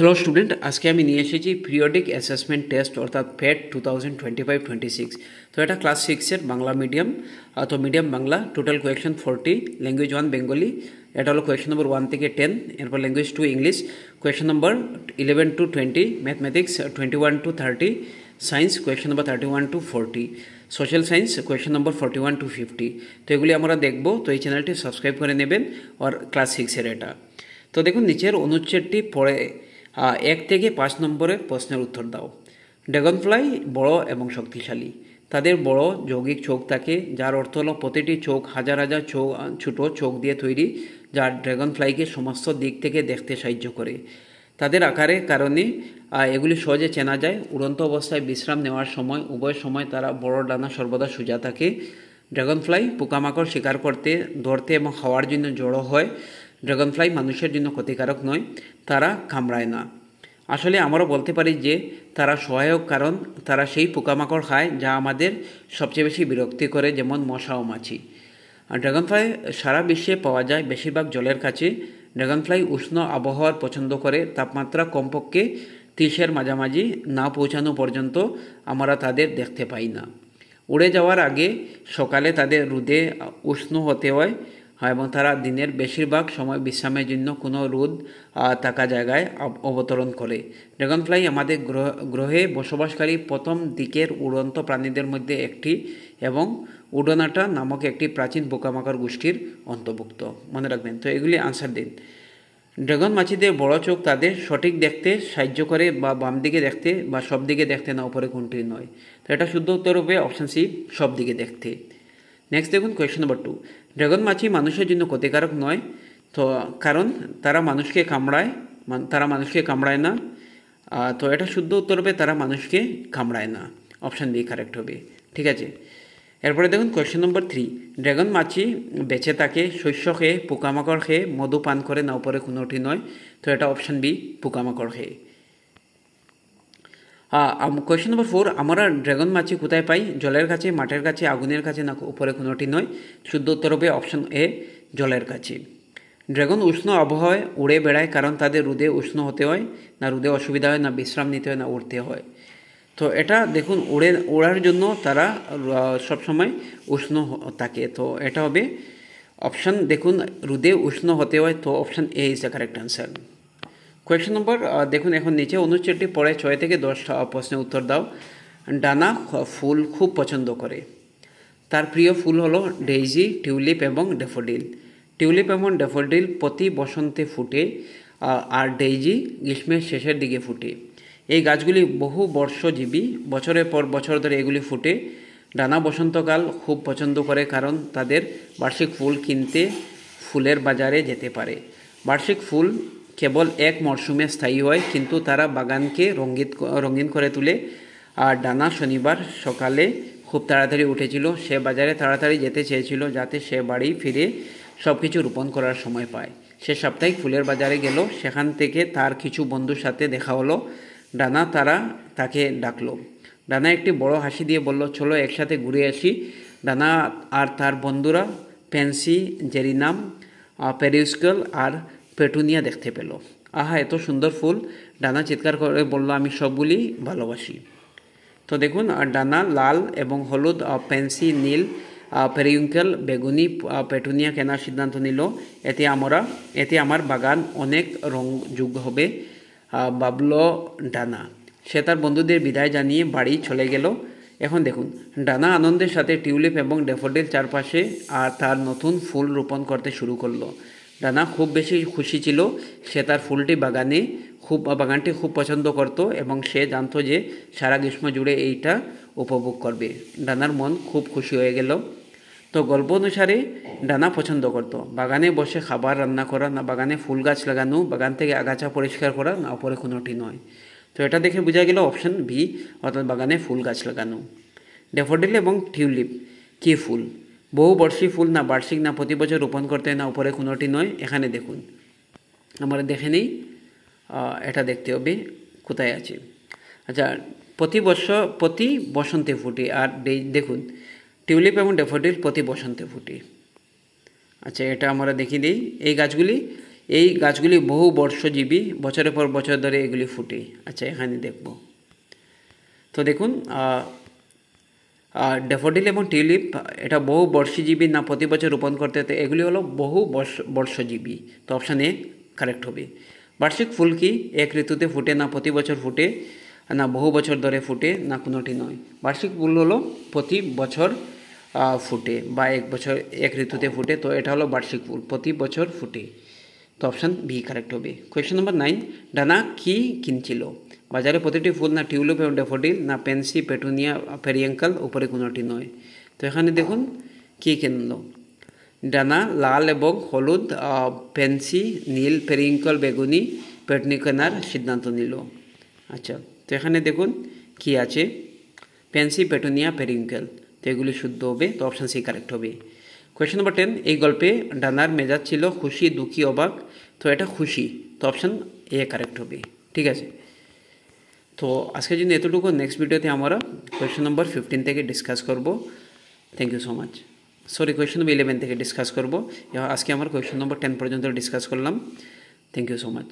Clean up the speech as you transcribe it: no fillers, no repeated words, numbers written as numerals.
Hello student, আজকে আমি নিয়ে এসেছি পিরিয়ডিক অ্যাসেসমেন্ট টেস্ট অর্থাৎ পেট 2025-26। তো এটা ক্লাস 6-এর বাংলা মিডিয়াম। তো medium Bangla, total question 40, language 1 Bengali, এটা হলো কোয়েকশন নম্বর 1 থেকে 10। এরপর language 2 English, question number 11 to 20, mathematics 21 to 30, science question number 31 to 40, social science question number 41 to 50। তো এগুলি আমরা দেখব। তো এই চ্যানেলটি সাবস্ক্রাইব করে নেবেন। আর ক্লাস 6-এর এটা। তো দেখুন, নিচের অনুচ্ছেদটি পড়ে 1 থেকে 5 নম্বরে প্রশ্নের উত্তর দাও। ড্রাগনফ্লাই বড় এবং শক্তিশালী। তাদের বড় যৌগিক চোখ থাকে, যার অর্থ হলো প্রতিটি চোখ হাজার হাজার ছোটো চোখ দিয়ে তৈরি, যা ড্রাগনফ্লাইকে সমস্ত দিক থেকে দেখতে সাহায্য করে। তাদের আকারের কারণে এগুলি সহজে চেনা যায়। উড়ন্ত অবস্থায় বিশ্রাম নেওয়ার সময় উভয় সময় তারা বড় ডানা সর্বদা সোজা থাকে। ড্রাগনফ্লাই পোকামাকড় শিকার করতে, ধরতে এবং খাওয়ার জন্য জড়ো হয়। ড্রাগনফ্লাই মানুষের জন্য ক্ষতিকারক নয়, তারা কামড়ায় না। আসলে আমরা বলতে পারি যে তারা সহায়ক, কারণ তারা সেই পোকামাকড় খায় যা আমাদের সবচেয়ে বেশি বিরক্তি করে, যেমন মশা ও মাছি। আর ড্রাগনফ্লাই সারা বিশ্বে পাওয়া যায়, বেশিরভাগ জলের কাছে। ড্রাগনফ্লাই উষ্ণ আবহাওয়ার পছন্দ করে, তাপমাত্রা কমপক্ষে 30-এর মাঝামাঝি না পৌঁছানো পর্যন্ত আমরা তাদের দেখতে পাই না। উড়ে যাওয়ার আগে সকালে তাদের রোদে উষ্ণ হতে হয়, এবং তারা দিনের বেশিরভাগ সময় বিশ্রামের জন্য কোনো রোদ থাকা জায়গায় অবতরণ করে। ড্রাগনফ্লাই আমাদের গ্রহে বসবাসকারী প্রথম দিকের উড়ন্ত প্রাণীদের মধ্যে একটি, এবং উডোনাটা নামক একটি প্রাচীন পোকামাকড় গোষ্ঠীর অন্তর্ভুক্ত। মনে রাখবেন। তো এগুলি আনসার দিন। ড্রাগন মাছিদের বড় চোখ তাদের সঠিক দেখতে সাহায্য করে, বা বাম দিকে দেখতে বা সব দিকে দেখতে, না উপরে কোনটি নয়। তো এটা শুদ্ধ উত্তর হবে অপশান সি, সব দিকে দেখতে। নেক্সট দেখুন, কোয়েশ্চন নম্বর 2। ড্রাগন মাছি মানুষের জন্য ক্ষতিকারক নয়, তো কারণ তারা মানুষকে কামড়ায় না। তো এটা শুদ্ধ উত্তর হবে তারা মানুষকে কামড়ায় না। অপশান বি কারেক্ট হবে। ঠিক আছে। এরপরে দেখুন কোয়েশ্চন নম্বর 3। ড্রাগন মাছি বেঁচে থাকে শস্য খেয়ে, পোকামাকড় খেয়ে, মধু পান করে, না উপরে কোনোটি নয়। তো এটা অপশান বি, পোকামাকড় খেয়ে। কোয়েশ্চন নম্বর 4। আমরা ড্রাগন মাছি কোথায় পাই? জলের কাছে, মাঠের কাছে, আগুনের কাছে, না উপরে কোনোটি নয়। শুদ্ধ উত্তর হবে অপশান এ, জলের কাছে। ড্রাগন উষ্ণ আবহাওয়ায় উড়ে বেড়ায়, কারণ তাদের রোদে উষ্ণ হতে হয়, না রোদে অসুবিধা হয়, না বিশ্রাম নিতে হয়, না উড়তে হয়। তো এটা দেখুন, ওড়ার জন্য তারা সবসময় উষ্ণ থাকে। তো এটা হবে অপশান, দেখুন, রোদে উষ্ণ হতে হয়। তো option A is the correct answer. Question নম্বর দেখুন, এখন নিচে অনুচ্ছেদটি পড়ে 6 থেকে 10 প্রশ্নের উত্তর দাও। ডানা ফুল খুব পছন্দ করে। তার প্রিয় ফুল হলো ডেইজি, টিউলিপ এবং ড্যাফোডিল। টিউলিপ এবং ড্যাফোডিল প্রতি বসন্তে ফুটে, আর ডেইজি গ্রীষ্মের শেষের দিকে ফুটে। এই গাছগুলি বহু বর্ষজীবী, বছরের পর বছর ধরে এগুলি ফুটে। ডানা বসন্তকাল খুব পছন্দ করে, কারণ তাদের বার্ষিক ফুল কিনতে ফুলের বাজারে যেতে পারে। বার্ষিক ফুল কেবল এক মরশুমে স্থায়ী হয়, কিন্তু তারা বাগানকে রঙিন করে তোলে। আর ডানা শনিবার সকালে খুব তাড়াতাড়ি উঠেছিল। সে বাজারে তাড়াতাড়ি যেতে চেয়েছিল, যাতে সে বাড়ি ফিরে সব কিছু রোপণ করার সময় পায়। সে সাপ্তাহিক ফুলের বাজারে গেল, সেখান থেকে তার কিছু বন্ধুর সাথে দেখা হলো। ডানা তাকে ডাকলো। ডানা একটি বড় হাসি দিয়ে বলল, চলো একসাথে ঘুরে আসি। ডানা আর তার বন্ধুরা প্যান্সি, জেরিনাম, পেরিউস্কেল আর পেটুনিয়া দেখতে পেল। আহা, এত সুন্দর ফুল! ডানা চিৎকার করে বলল, আমি সবগুলি ভালোবাসি। তো দেখুন, ডানা লাল এবং হলুদ, প্যান্সি নীল, পেরিউঙ্কেল বেগুনি, পেটুনিয়া কেনার সিদ্ধান্ত নিল। এতে আমার বাগান অনেক রংযোগ্য হবে, ভাবলো ডানা। সে তার বন্ধুদের বিদায় জানিয়ে বাড়ি চলে গেল। এখন দেখুন, ডানা আনন্দের সাথে টিউলিপ এবং ড্যাফোডিল চারপাশে আর তার নতুন ফুল রোপণ করতে শুরু করলো। ডানা খুব বেশি খুশি ছিল। সে তার বাগানটি খুব পছন্দ করত, এবং সে জানতো যে সারা গ্রীষ্ম জুড়ে এইটা উপভোগ করবে। ডানার মন খুব খুশি হয়ে গেল। তো গল্প অনুসারে ডানা পছন্দ করত বাগানে বসে খাবার রান্না করা, না বাগানে ফুল গাছ লাগানো, বাগান থেকে আগাছা পরিষ্কার করা, না উপরে কোনোটি নয়। তো এটা দেখে বোঝা গেল অপশান বি, অর্থাৎ বাগানে ফুল গাছ লাগানো। ড্যাফোডিল এবং টিউলিপ কী ফুল? বহুবর্ষী ফুল, না বার্ষিক, না প্রতি বছর রোপণ করতে হয়, না উপরে কোনোটি নয়। এখানে দেখুন, আমরা দেখে নিই, এটা দেখতে হবে কোথায় আছে। আচ্ছা, প্রতি বসন্তে ফুটে। আর দেখুন, টিউলিপ এবং ড্যাফোডিল প্রতি বসন্তে ফুটে। আচ্ছা, এটা আমরা দেখিয়ে দিই। এই গাছগুলি এই গাছগুলি বহু বর্ষজীবী, বছরের পর বছর ধরে এগুলি ফুটে। আচ্ছা, এখানে দেখব। তো দেখুন, ড্যাফোডিল এবং টিউলিপ এটা বহু বর্ষজীবী না প্রতি বছর রোপণ করতে হতে, এগুলি হলো বহু বর্ষজীবী। তো অপশান এ কারেক্ট হবে। বার্ষিক ফুল কি এক ঋতুতে ফুটে না প্রতি বছর ফুটে না বহু বছর ধরে ফুটে না কোনোটি নয়? বার্ষিক ফুল হলো প্রতি বছর ফুটে বা এক বছর এক ঋতুতে ফুটে, তো এটা হলো বার্ষিক ফুল, প্রতি বছর ফুটে। তো অপশান বি কারেক্ট হবে। কোয়েশ্চেন নম্বর 9, ডানা কি কিনছিল? বাজারে প্রতিটি ফুল না টিউলিপ এবং ড্যাফোডিল না পেন্সি, পেটুনিয়া, পেরিয়াঙ্কাল, উপরে কোনোটি নয়। তো এখানে দেখুন কি কিনলো। ডানা লাল এবং হলুদ, পেন্সি নীল, পেরিয়াঙ্কাল বেগুনি, পেটুনি কেনার সিদ্ধান্ত নিল। আচ্ছা, তো এখানে দেখুন কি আছে, পেন্সি, পেটুনিয়া, পেরিয়াঙ্কাল। তো এগুলি শুদ্ধ হবে। তো অপশান সি কারেক্ট হবে। কোয়েশ্চেন নম্বর 10, এই গল্পে ডানার মেজাজ ছিল খুশি, দুঃখী, অবাক। তো এটা খুশি। তো অপশান এ কারেক্ট হবে। ঠিক আছে। তো আজকের জন্য এতটুকু। নেক্সট ভিডিওতে আমরা কোয়েশ্চেন নম্বর 15 থেকে ডিসকাস করব। Thank you so much. Sorry, question number 11 থেকে ডিসকাস করব। আজকে আমরা কোয়েশ্চেন নম্বর 10 পর্যন্ত ডিসকাস করলাম। Thank you so much.